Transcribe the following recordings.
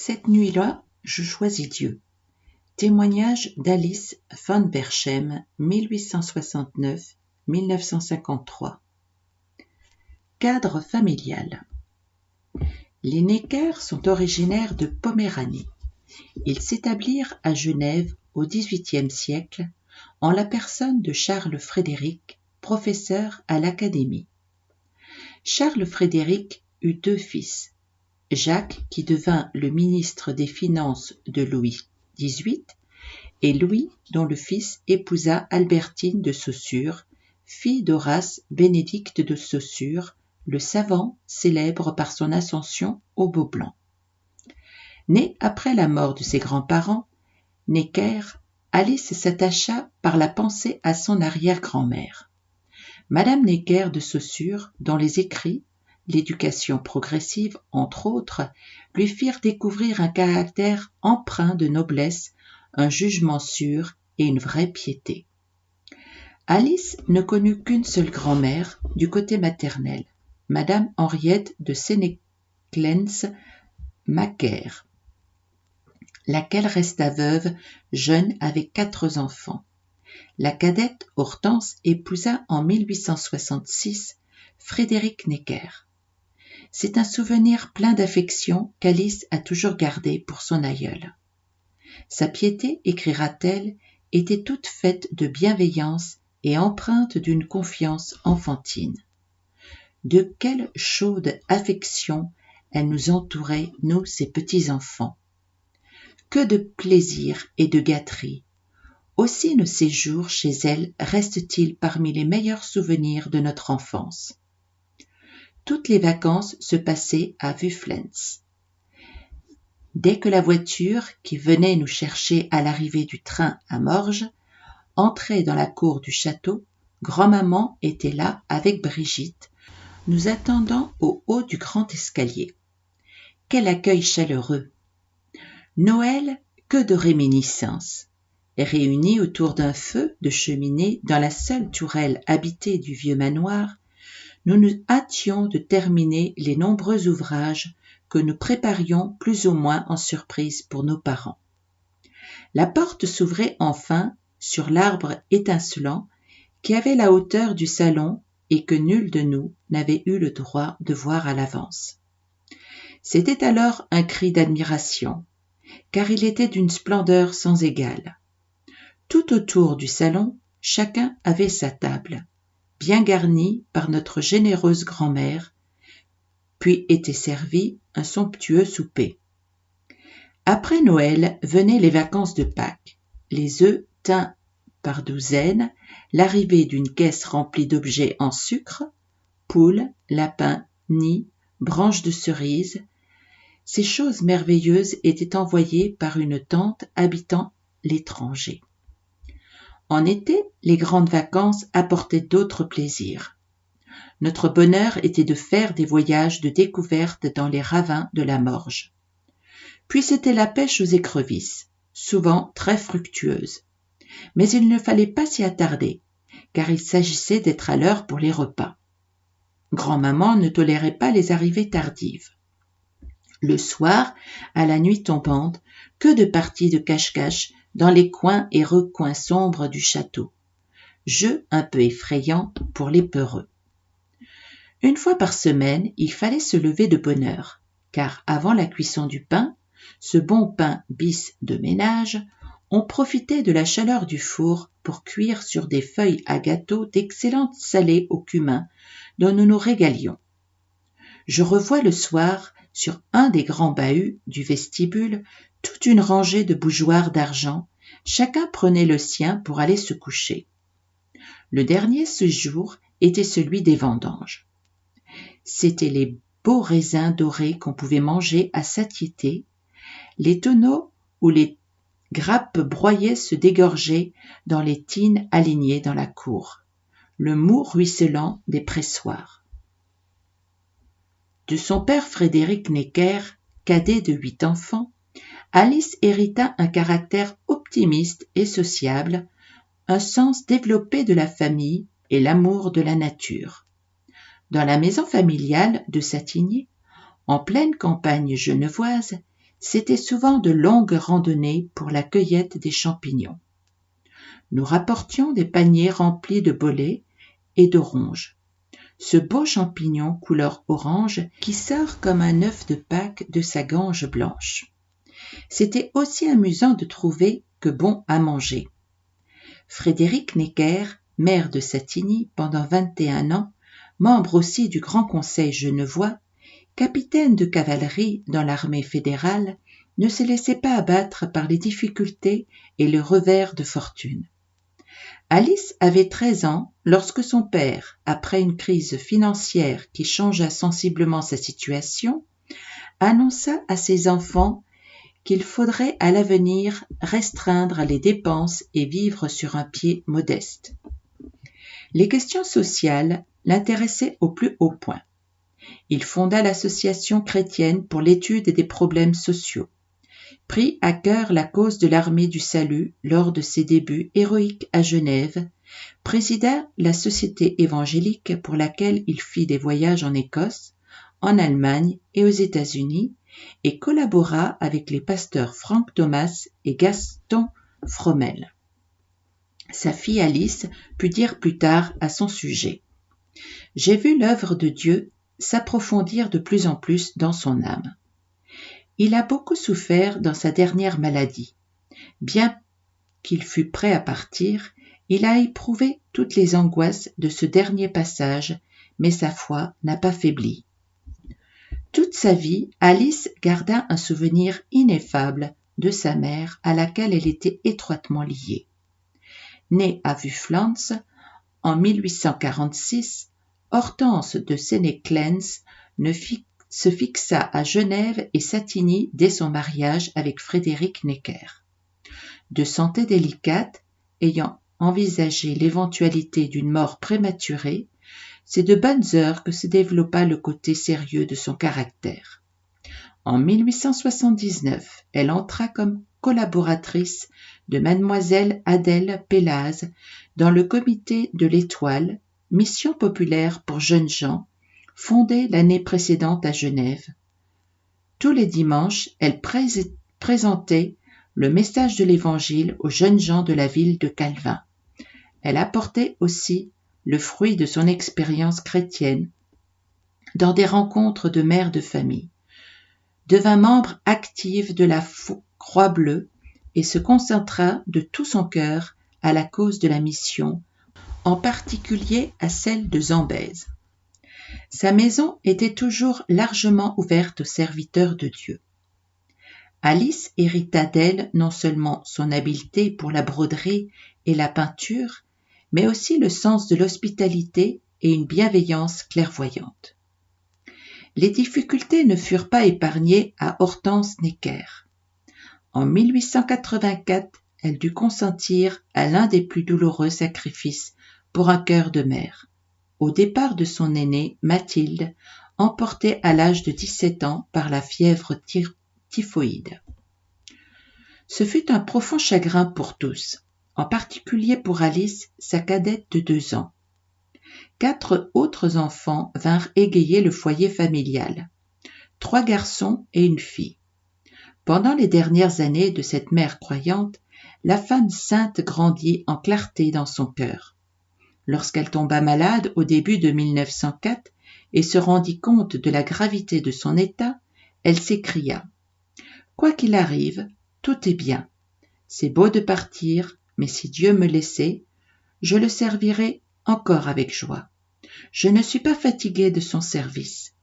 Cette nuit-là, je choisis Dieu. Témoignage d'Alice van Berchem, 1869-1953. Cadre familial. Les Necker sont originaires de Poméranie. Ils s'établirent à Genève au XVIIIe siècle en la personne de Charles Frédéric, professeur à l'Académie. Charles Frédéric eut deux fils, Jacques qui devint le ministre des Finances de Louis XVIII et Louis dont le fils épousa Albertine de Saussure, fille d'Horace Bénédict de Saussure, le savant célèbre par son ascension au beau blanc. Née après la mort de ses grands-parents, Necker, Alice s'attacha par la pensée à son arrière-grand-mère. Madame Necker de Saussure, dont les écrits, l'éducation progressive, entre autres, lui firent découvrir un caractère empreint de noblesse, un jugement sûr et une vraie piété. Alice ne connut qu'une seule grand-mère du côté maternel, Madame Henriette de Sénéclens-Macaire, laquelle resta veuve jeune avec 4 enfants. La cadette Hortense épousa en 1866 Frédéric Necker. C'est un souvenir plein d'affection qu'Alice a toujours gardé pour son aïeul. Sa piété, écrira-t-elle, était toute faite de bienveillance et empreinte d'une confiance enfantine. De quelle chaude affection elle nous entourait, nous, ses petits-enfants. Que de plaisir et de gâteries. Aussi nos séjours chez elle restent-ils parmi les meilleurs souvenirs de notre enfance. Toutes les vacances se passaient à Vufflens. Dès que la voiture, qui venait nous chercher à l'arrivée du train à Morges, entrait dans la cour du château, grand-maman était là avec Brigitte, nous attendant au haut du grand escalier. Quel accueil chaleureux! Noël, que de réminiscences! Réunis autour d'un feu de cheminée dans la seule tourelle habitée du vieux manoir, nous nous hâtions de terminer les nombreux ouvrages que nous préparions plus ou moins en surprise pour nos parents. La porte s'ouvrait enfin sur l'arbre étincelant qui avait la hauteur du salon et que nul de nous n'avait eu le droit de voir à l'avance. C'était alors un cri d'admiration, car il était d'une splendeur sans égale. Tout autour du salon, chacun avait sa table, bien garnie par notre généreuse grand-mère, puis était servi un somptueux souper. Après Noël venaient les vacances de Pâques, les œufs teints par douzaines, l'arrivée d'une caisse remplie d'objets en sucre, poules, lapins, nids, branches de cerises. Ces choses merveilleuses étaient envoyées par une tante habitant l'étranger. En été, les grandes vacances apportaient d'autres plaisirs. Notre bonheur était de faire des voyages de découverte dans les ravins de la Morge. Puis c'était la pêche aux écrevisses, souvent très fructueuse. Mais il ne fallait pas s'y attarder, car il s'agissait d'être à l'heure pour les repas. Grand-maman ne tolérait pas les arrivées tardives. Le soir, à la nuit tombante, que de parties de cache-cache dans les coins et recoins sombres du château. Jeu un peu effrayant pour les peureux. Une fois par semaine, il fallait se lever de bonne heure, car avant la cuisson du pain, ce bon pain bis de ménage, on profitait de la chaleur du four pour cuire sur des feuilles à gâteau d'excellentes salées au cumin dont nous nous régalions. Je revois le soir, sur un des grands bahuts du vestibule, toute une rangée de bougeoirs d'argent, chacun prenait le sien pour aller se coucher. Le dernier séjour était celui des vendanges. C'étaient les beaux raisins dorés qu'on pouvait manger à satiété, les tonneaux où les grappes broyées se dégorgeaient dans les tines alignées dans la cour, le mou ruisselant des pressoirs. De son père Frédéric Necker, cadet de 8 enfants, Alice hérita un caractère optimiste et sociable, un sens développé de la famille et l'amour de la nature. Dans la maison familiale de Satigny, en pleine campagne genevoise, C'étaient souvent de longues randonnées pour la cueillette des champignons. Nous rapportions des paniers remplis de bolets et d'oranges. Ce beau champignon couleur orange qui sort comme un œuf de Pâques de sa gange blanche. C'était aussi amusant de trouver que bon à manger. Frédéric Necker, maire de Satigny pendant 21 ans, membre aussi du Grand Conseil genevois, capitaine de cavalerie dans l'armée fédérale, ne se laissait pas abattre par les difficultés et le revers de fortune. Alice avait 13 ans lorsque son père, après une crise financière qui changea sensiblement sa situation, annonça à ses enfants qu'il faudrait à l'avenir restreindre les dépenses et vivre sur un pied modeste. Les questions sociales l'intéressaient au plus haut point. Il fonda l'association chrétienne pour l'étude des problèmes sociaux, prit à cœur la cause de l'armée du salut lors de ses débuts héroïques à Genève, présida la société évangélique pour laquelle il fit des voyages en Écosse, en Allemagne et aux États-Unis, et collabora avec les pasteurs Frank Thomas et Gaston Fromel. Sa fille Alice put dire plus tard à son sujet: « J'ai vu l'œuvre de Dieu s'approfondir de plus en plus dans son âme. Il a beaucoup souffert dans sa dernière maladie. Bien qu'il fût prêt à partir, il a éprouvé toutes les angoisses de ce dernier passage, mais sa foi n'a pas faibli. » Toute sa vie, Alice garda un souvenir ineffable de sa mère à laquelle elle était étroitement liée. Née à Vufflans en 1846, Hortense de Sénéclens se fixa à Genève et Satigny dès son mariage avec Frédéric Necker. De santé délicate, ayant envisagé l'éventualité d'une mort prématurée, c'est de bonnes heures que se développa le côté sérieux de son caractère. En 1879, elle entra comme collaboratrice de mademoiselle Adèle Pélaz dans le comité de l'Étoile, mission populaire pour jeunes gens, fondée l'année précédente à Genève. Tous les dimanches, elle présentait le message de l'Évangile aux jeunes gens de la ville de Calvin. Elle apportait aussi le fruit de son expérience chrétienne dans des rencontres de mères de famille, devint membre active de la Croix Bleue et se concentra de tout son cœur à la cause de la mission, en particulier à celle de Zambèze. Sa maison était toujours largement ouverte aux serviteurs de Dieu. Alice hérita d'elle non seulement son habileté pour la broderie et la peinture, mais aussi le sens de l'hospitalité et une bienveillance clairvoyante. Les difficultés ne furent pas épargnées à Hortense Necker. En 1884, elle dut consentir à l'un des plus douloureux sacrifices pour un cœur de mère, au départ de son aînée, Mathilde, emportée à l'âge de 17 ans par la fièvre typhoïde. Ce fut un profond chagrin pour tous, en particulier pour Alice, sa cadette de 2 ans. 4 autres enfants vinrent égayer le foyer familial, 3 garçons et une fille. Pendant les dernières années de cette mère croyante, la femme sainte grandit en clarté dans son cœur. Lorsqu'elle tomba malade au début de 1904 et se rendit compte de la gravité de son état, elle s'écria: « Quoi qu'il arrive, tout est bien. C'est beau de partir, mais si Dieu me laissait, je le servirais encore avec joie. Je ne suis pas fatiguée de son service. »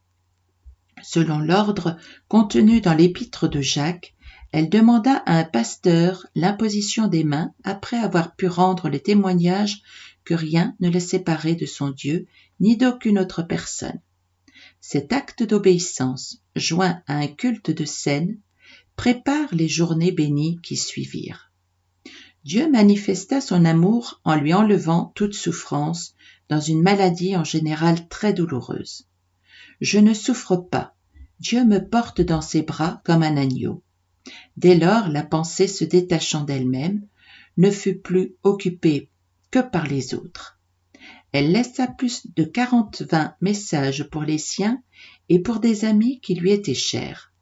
Selon l'ordre contenu dans l'épître de Jacques, elle demanda à un pasteur l'imposition des mains après avoir pu rendre le témoignage que rien ne la séparait de son Dieu ni d'aucune autre personne. Cet acte d'obéissance, joint à un culte de scène, prépare les journées bénies qui suivirent. Dieu manifesta son amour en lui enlevant toute souffrance dans une maladie en général très douloureuse. « Je ne souffre pas, Dieu me porte dans ses bras comme un agneau. » Dès lors, la pensée se détachant d'elle-même, ne fut plus occupée que par les autres. Elle laissa plus de 40 messages pour les siens et pour des amis qui lui étaient chers.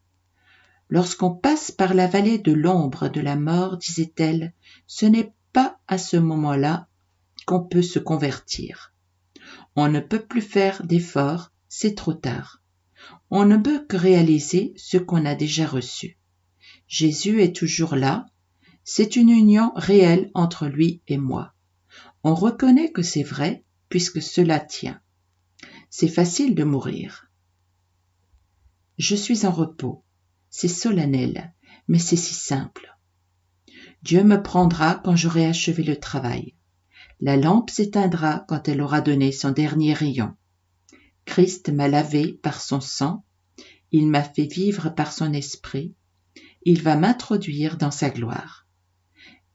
Lorsqu'on passe par la vallée de l'ombre de la mort, disait-elle, ce n'est pas à ce moment-là qu'on peut se convertir. On ne peut plus faire d'efforts, c'est trop tard. On ne peut que réaliser ce qu'on a déjà reçu. Jésus est toujours là, c'est une union réelle entre lui et moi. On reconnaît que c'est vrai puisque cela tient. C'est facile de mourir. Je suis en repos. C'est solennel, mais c'est si simple. Dieu me prendra quand j'aurai achevé le travail. La lampe s'éteindra quand elle aura donné son dernier rayon. Christ m'a lavé par son sang, il m'a fait vivre par son esprit, il va m'introduire dans sa gloire.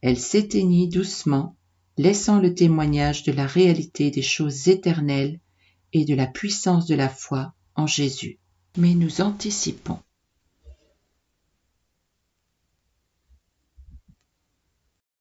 Elle s'éteignit doucement, laissant le témoignage de la réalité des choses éternelles et de la puissance de la foi en Jésus. Mais nous anticipons.